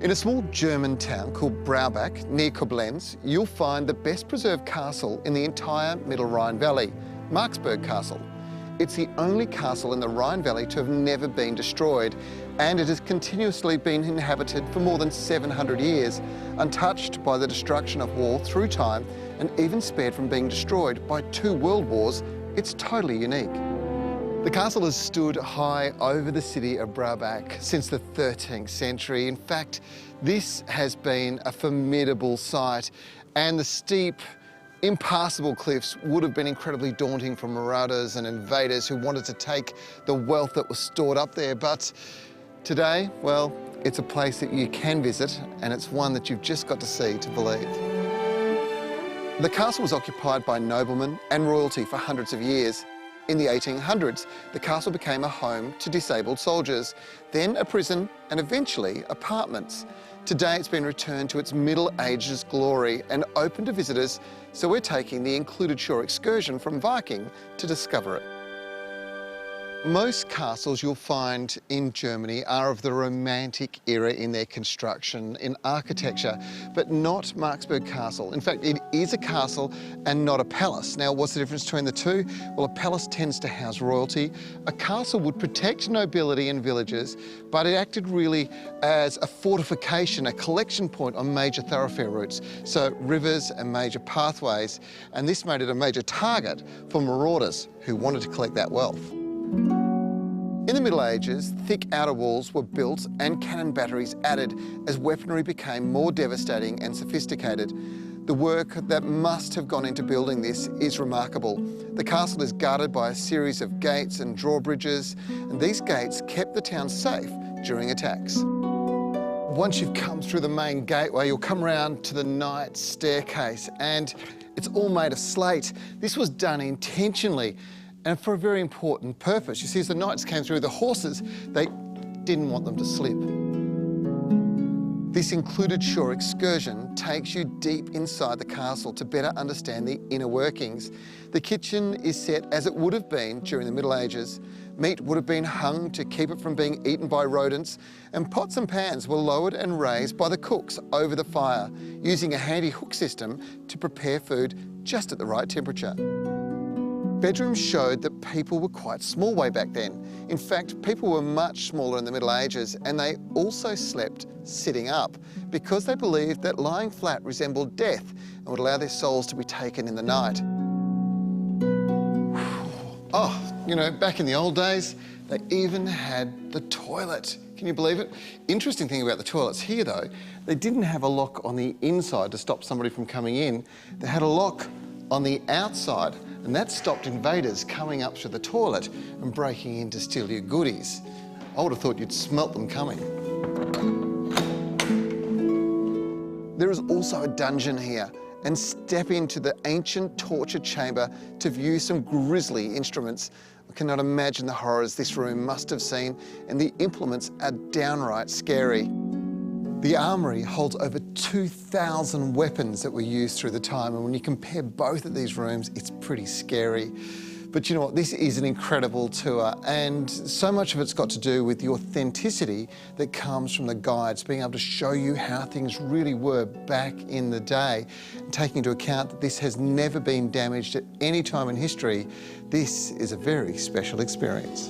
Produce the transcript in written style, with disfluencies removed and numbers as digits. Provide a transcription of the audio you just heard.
In a small German town called Braubach, near Koblenz, you'll find the best preserved castle in the entire Middle Rhine Valley, Marksburg Castle. It's the only castle in the Rhine Valley to have never been destroyed, and it has continuously been inhabited for more than 700 years, untouched by the destruction of war through time, and even spared from being destroyed by 2 world wars. It's totally unique. The castle has stood high over the city of Braubach since the 13th century. In fact, this has been a formidable sight, and the steep, impassable cliffs would have been incredibly daunting for marauders and invaders who wanted to take the wealth that was stored up there. But today, well, it's a place that you can visit, and it's one that you've just got to see to believe. The castle was occupied by noblemen and royalty for hundreds of years. In the 1800s, the castle became a home to disabled soldiers, then a prison, and eventually apartments. Today it's been returned to its Middle Ages glory and open to visitors, so we're taking the included shore excursion from Viking to discover it. Most castles you'll find in Germany are of the Romantic era in their construction, in architecture, but not Marksburg Castle. In fact, it is a castle and not a palace. Now, what's the difference between the two? Well, a palace tends to house royalty. A castle would protect nobility and villages, but it acted really as a fortification, a collection point on major thoroughfare routes, so rivers and major pathways, and this made it a major target for marauders who wanted to collect that wealth. In the Middle Ages, thick outer walls were built and cannon batteries added as weaponry became more devastating and sophisticated. The work that must have gone into building this is remarkable. The castle is guarded by a series of gates and drawbridges, and these gates kept the town safe during attacks. Once you've come through the main gateway, you'll come around to the knight's staircase, and it's all made of slate. This was done intentionally and for a very important purpose. You see, as the knights came through, the horses, they didn't want them to slip. This included shore excursion takes you deep inside the castle to better understand the inner workings. The kitchen is set as it would have been during the Middle Ages. Meat would have been hung to keep it from being eaten by rodents, and pots and pans were lowered and raised by the cooks over the fire, using a handy hook system to prepare food just at the right temperature. Bedrooms showed that people were quite small way back then. In fact, people were much smaller in the Middle Ages, and they also slept sitting up because they believed that lying flat resembled death and would allow their souls to be taken in the night. Oh, you know, back in the old days, they even had the toilet. Can you believe it? Interesting thing about the toilets here, though, they didn't have a lock on the inside to stop somebody from coming in. They had a lock on the outside, and that stopped invaders coming up to the toilet and breaking in to steal your goodies. I would have thought you'd smelt them coming. There is also a dungeon here, and step into the ancient torture chamber to view some grisly instruments. I cannot imagine the horrors this room must have seen, and the implements are downright scary. The armoury holds over 2,000 weapons that were used through the time, and when you compare both of these rooms, it's pretty scary. But you know what, this is an incredible tour, and so much of it's got to do with the authenticity that comes from the guides, being able to show you how things really were back in the day. And taking into account that this has never been damaged at any time in history, this is a very special experience.